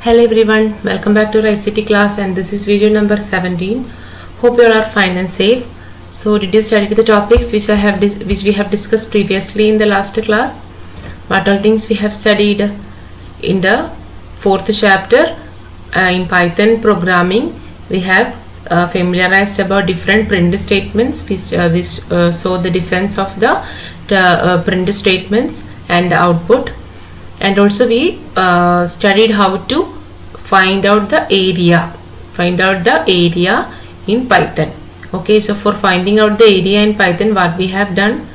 Hello everyone, welcome back to our ICT class, and this is video number 17. Hope you all are fine and safe. So did you study the topics which we have discussed previously in the last class? What all things we have studied in the fourth chapter in Python programming? We have familiarized about different print statements which show the difference of the print statements and the output. And also we studied how to find out the area in Python. Okay, so for finding out the area in Python, what we have done,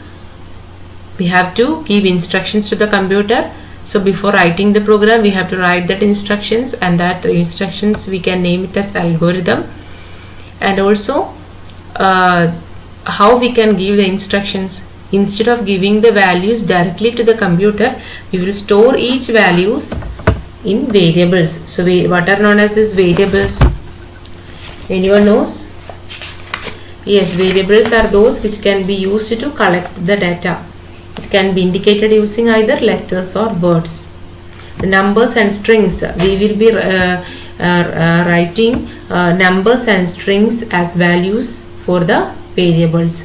we have to give instructions to the computer. So before writing the program, we have to write that instructions, and that instructions we can name it as algorithm. And also how we can give the instructions. Instead of giving the values directly to the computer, we will store each values in variables. So what are known as these variables? Anyone knows? Yes, variables are those which can be used to collect the data. It can be indicated using either letters or words. The numbers and strings, we will be writing numbers and strings as values for the variables.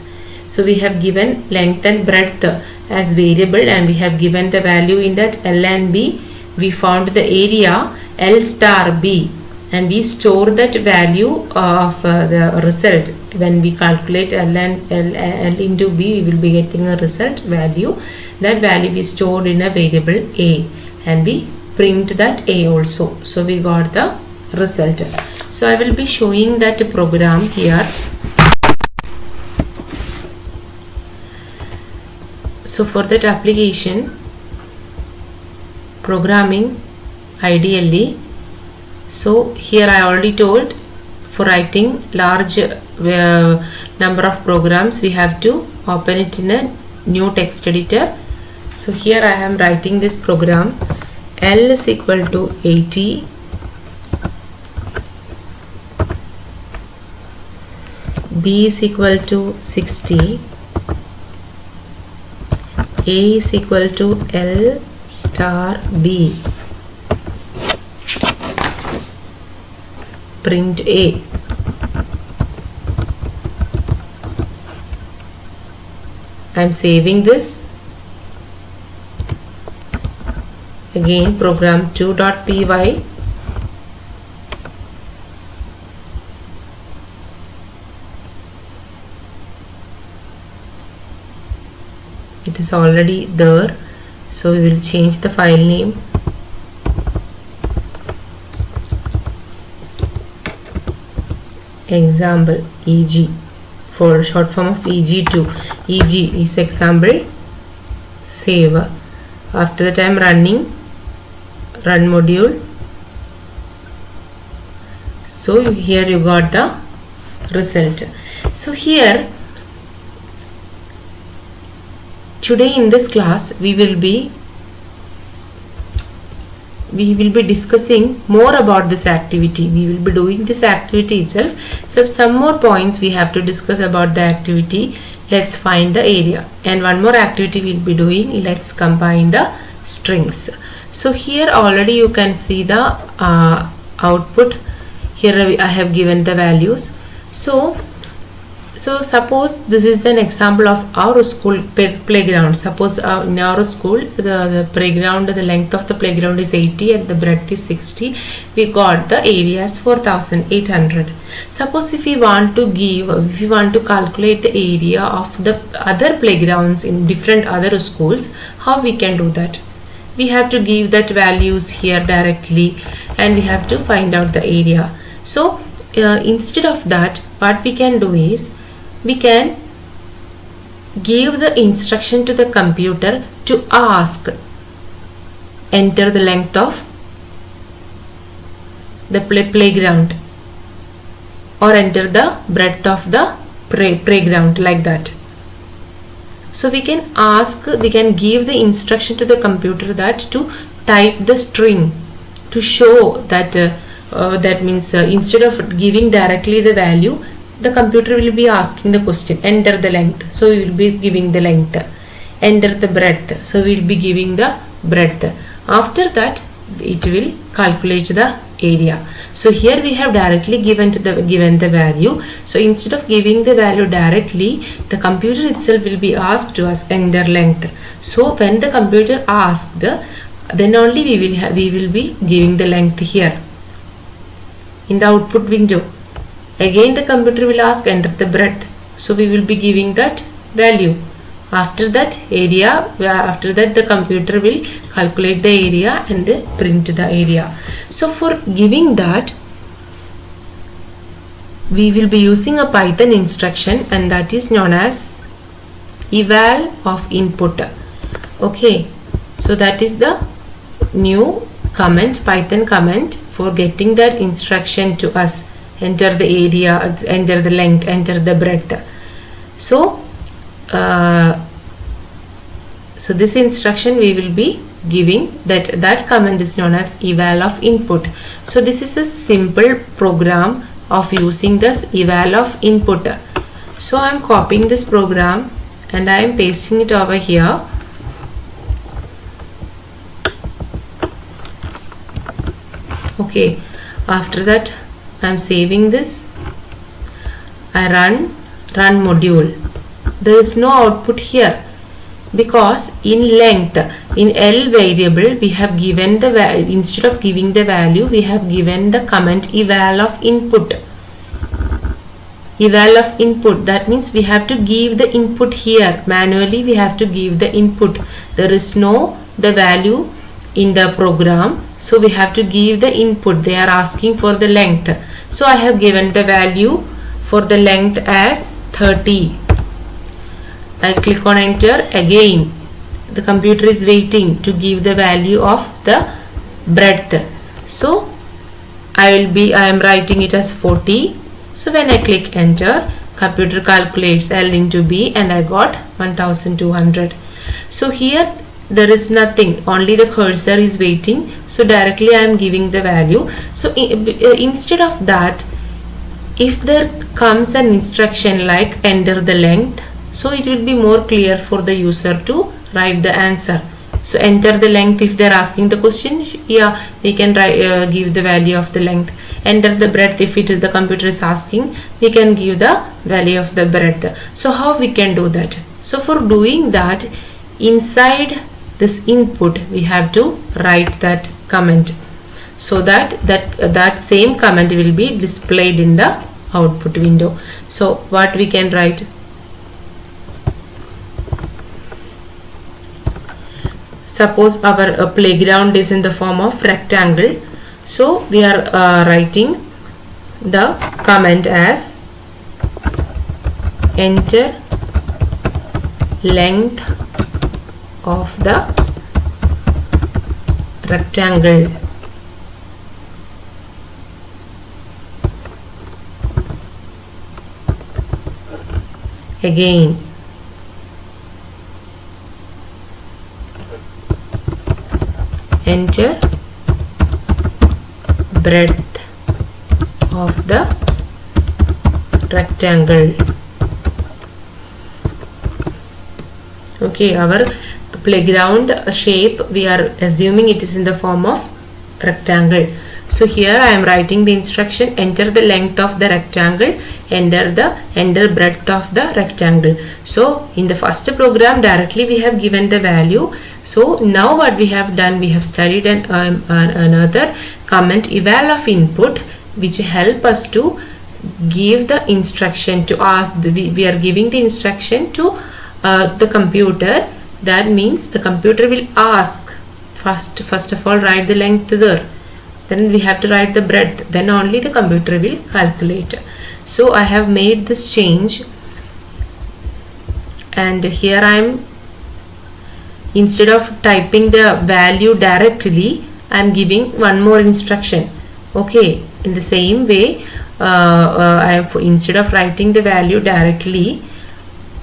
So we have given length and breadth as variable, and we have given the value in that L and B. We found the area L star B, and we store that value of the result. When we calculate L into B, we will be getting a result value. That value we stored in a variable A, and we print that A also. So we got the result. So I will be showing that program here. So for that application, programming ideally, so here I already told, for writing large number of programs, we have to open it in a new text editor. So here I am writing this program. L is equal to 80, B is equal to 60, A is equal to L star B, print A. I am saving this. Again program 2.py. It is already there, so we will change the file name. Example EG, for short form of EG2. EG is example. Save. After that I am running run module. So here you got the result. So here today in this class we will be discussing more about this activity. We will be doing this activity itself. So some more points we have to discuss about the activity. Let's find the area, and one more activity we'll be doing. Let's combine the strings. So here already you can see the output. Here I have given the values. So suppose this is an example of our school playground. Suppose in our school the playground, the length of the playground is 80 and the breadth is 60. We got the area as 4800. Suppose if we want to calculate the area of the other playgrounds in different other schools, how we can do that? We have to give that values here directly, and we have to find out the area. So instead of that, what we can do is, we can give the instruction to the computer to ask, enter the length of the playground, or enter the breadth of the playground, like that. So we can give the instruction to the computer that to type the string to show that that means instead of giving directly the value, the computer will be asking the question, enter the length, so we will be giving the length. Enter the breadth, so we will be giving the breadth. After that it will calculate the area. So here we have directly given the value. So instead of giving the value directly, the computer itself will be asked to us enter length. So when the computer asked, then only we will be giving the length here in the output window. Again the computer will ask enter the breadth. So we will be giving that value. After that the computer will calculate the area and print the area. So for giving that, we will be using a Python instruction, and that is known as eval of input. Okay, so that is the new comment, Python comment for getting that instruction to us. Enter the area, enter the length, enter the breadth. So so this instruction we will be giving, that command is known as eval of input. So this is a simple program of using this eval of input. So I am copying this program and I am pasting it over here. Okay, after that I am saving this. I run module. There is no output here because in length, in L variable, we have given the value. Instead of giving the value, we have given the comment eval of input. Eval of input, that means we have to give the input here. Manually we have to give the input. There is no the value in the program, so we have to give the input. They are asking for the length, so I have given the value for the length as 30. I click on enter. Again the computer is waiting to give the value of the breadth. So I am writing it as 40. So when I click enter, computer calculates L into B and I got 1200. So here there is nothing, only the cursor is waiting. So directly I am giving the value. So instead of that, if there comes an instruction like enter the length, so it will be more clear for the user to write the answer. So enter the length, if they are asking the question, yeah, we can write, give the value of the length. Enter the breadth, if it is the computer is asking, we can give the value of the breadth. So how we can do that? So for doing that, inside this input we have to write that comment, so that same comment will be displayed in the output window. So what we can write? Suppose our playground is in the form of rectangle, so we are writing the comment as enter length of the rectangle. Again enter breadth of the rectangle. Okay, our playground shape, we are assuming it is in the form of rectangle. So here I am writing the instruction enter the length of the rectangle, enter breadth of the rectangle. So in the first program directly we have given the value. So now what we have done, we have studied another comment eval of input, which help us to give the instruction to ask. We are giving the instruction to the computer. That means the computer will ask first of all write the length there, then we have to write the breadth, then only the computer will calculate. So I have made this change, and here I am, instead of typing the value directly, I am giving one more instruction. Okay, in the same way instead of writing the value directly,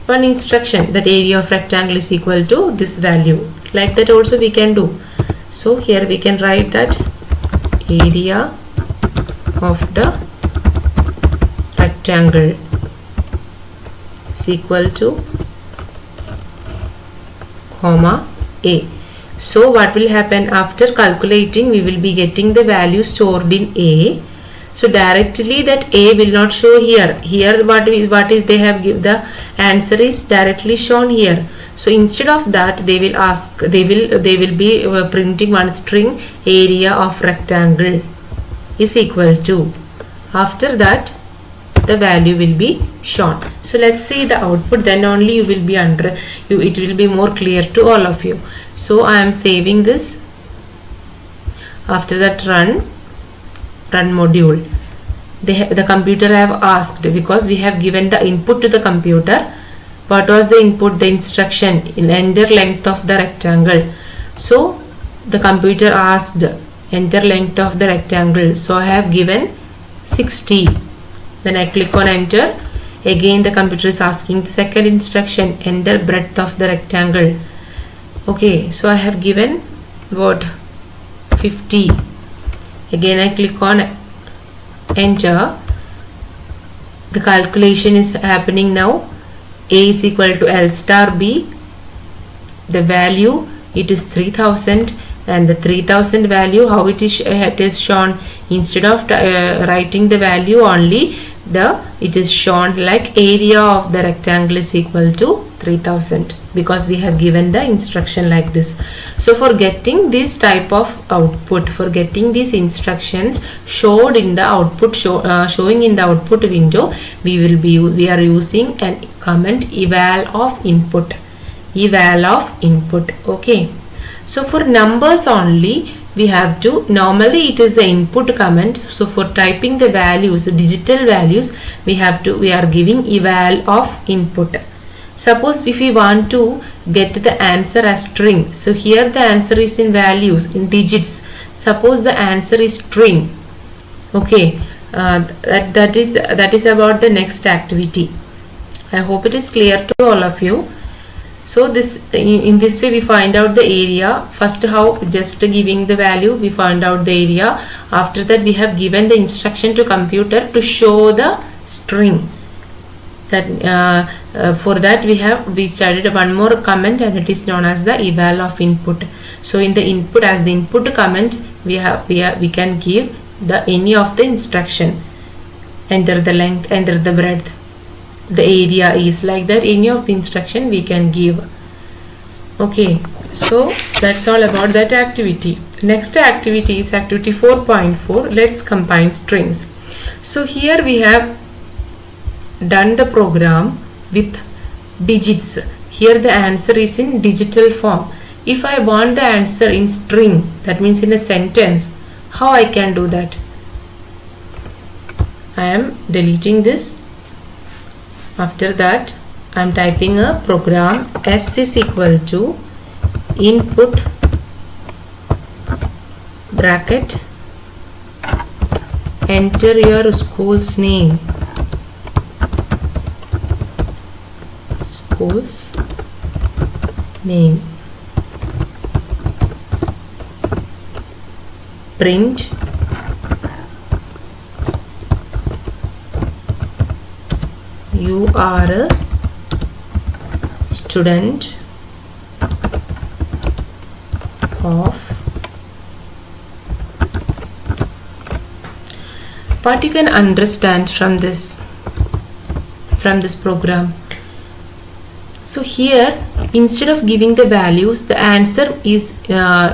one instruction, that area of rectangle is equal to this value, like that also we can do. So here we can write that area of the rectangle is equal to comma A. So what will happen after calculating? We will be getting the value stored in A. So directly that A will not show here. Here what is they have give the answer is directly shown here. So instead of that, they will ask, they will be printing one string, area of rectangle is equal to. After that, the value will be shown. So let's see the output, then only you will be it will be more clear to all of you. So I am saving this. After that, run module. The computer have asked, because we have given the input to the computer. What was the input? The instruction in enter length of the rectangle. So the computer asked enter length of the rectangle. So I have given 60. When I click on enter, again the computer is asking the second instruction, enter breadth of the rectangle. Okay, so I have given what? 50. Again I click on enter. The calculation is happening now. A is equal to L star B. The value, it is 3000, and the 3000 value, how it is shown, instead of writing the value only, it is shown like area of the rectangle is equal to 3000, because we have given the instruction like this. So for getting this type of output, for getting these instructions showed in the output, showing in the output window, we are using an comment eval of input. Okay, so for numbers only, we have to, normally it is the input comment. So for typing the values, digital values, we are giving eval of input. Suppose if we want to get the answer as string, so here the answer is in values, in digits. Suppose the answer is string. Okay, that is about the next activity. I hope it is clear to all of you. So this, in this way we find out the area. First, how just giving the value, we find out the area. After that, we have given the instruction to computer to show the string. That for that we started one more comment, and it is known as the eval of input. So in the input, as the input comment, we can give the any of the instruction. Enter the length, enter the breadth, the area is, like that any of the instruction we can give. Okay, so that's all about that activity. Next activity is activity 4.4. Let's combine strings. So here we have done the program with digits. Here the answer is in digital form. If I want the answer in string, that means in a sentence, how I can do that? I am deleting this. After that, I am typing a program. S is equal to input bracket, enter your school's name, print you are a student of. What you can understand from this program? So here, instead of giving the values, the answer is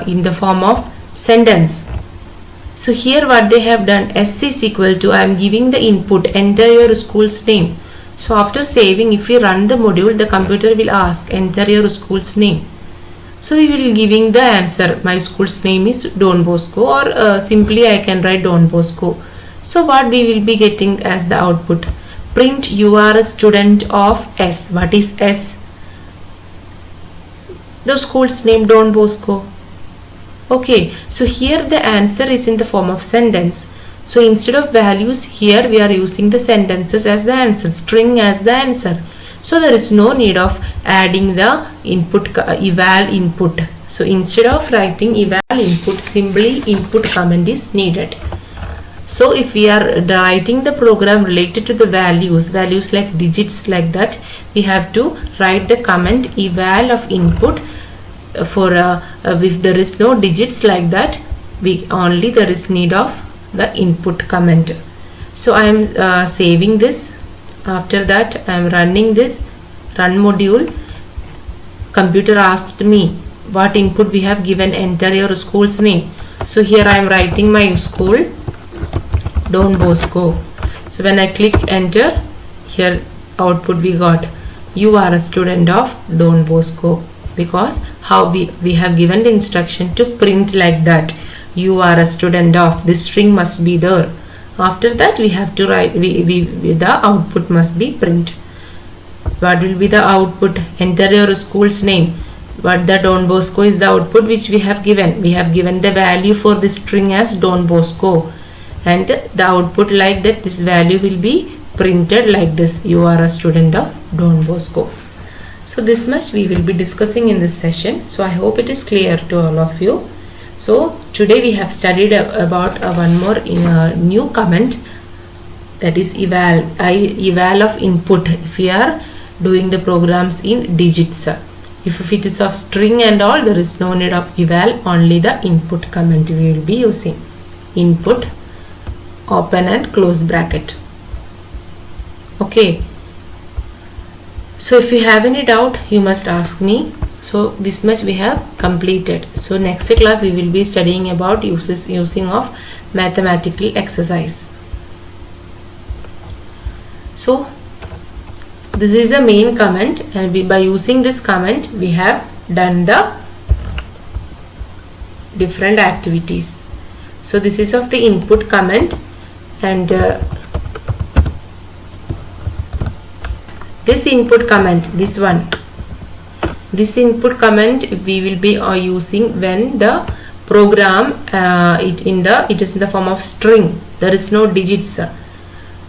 in the form of sentence. So here what they have done, S is equal to, I am giving the input, enter your school's name. So after saving, if we run the module, the computer will ask, enter your school's name. So we will giving the answer, my school's name is Don Bosco, or simply I can write Don Bosco. So what we will be getting as the output? Print you are a student of S. What is S? The school's name, Don Bosco. Okay, so here the answer is in the form of sentence. So instead of values, here we are using the sentences as the answer, string as the answer. So there is no need of adding the input, eval input. So instead of writing eval input, simply input comment is needed. So if we are writing the program related to the values like digits, like that, we have to write the comment eval of input if there is no digits like that, there is need of the input comment. So I am saving this. After that I am running this run module. Computer asked me what input we have given, enter your school's name. So here I am writing my school, Don Bosco. So when I click enter, here output we got, you are a student of Don Bosco, because how we have given the instruction to print like that, you are a student of, this string must be there. After that we have to write, the output must be print. What will be the output? Enter your school's name. But the Don Bosco is the output which we have given. We have given the value for this string as Don Bosco, and the output like that, this value will be printed like this, you are a student of Don Bosco. So this much we will be discussing in this session. So I hope it is clear to all of you. So today we have studied about one more new comment, that is eval of input if we are doing the programs in digits. If it is of string and all, there is no need of eval, only the input comment we will be using. Input, open and close bracket. Okay. So if you have any doubt, you must ask me. So this much we have completed. So next class we will be studying about using of mathematical exercise. So this is the main comment, and by using this comment we have done the different activities. So this is of the input comment, and this input comment, this input comment we will be using when the program it is in the form of string, there is no digits.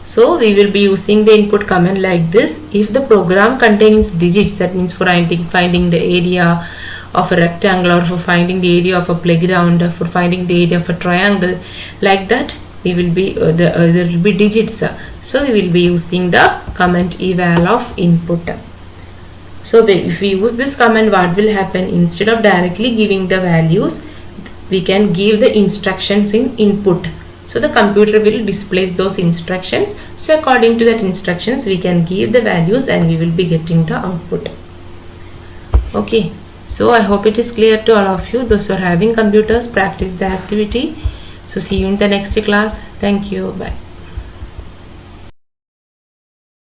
So we will be using the input comment like this. If the program contains digits, that means for finding the area of a rectangle, or for finding the area of a playground, or for finding the area of a triangle, like that we will be there will be digits. So we will be using the comment eval of input. So if we use this comment, what will happen? Instead of directly giving the values, we can give the instructions in input. So the computer will display those instructions. So according to that instructions, we can give the values and we will be getting the output. Okay. So I hope it is clear to all of you. Those who are having computers, practice the activity. So see you in the next class. Thank you. Bye.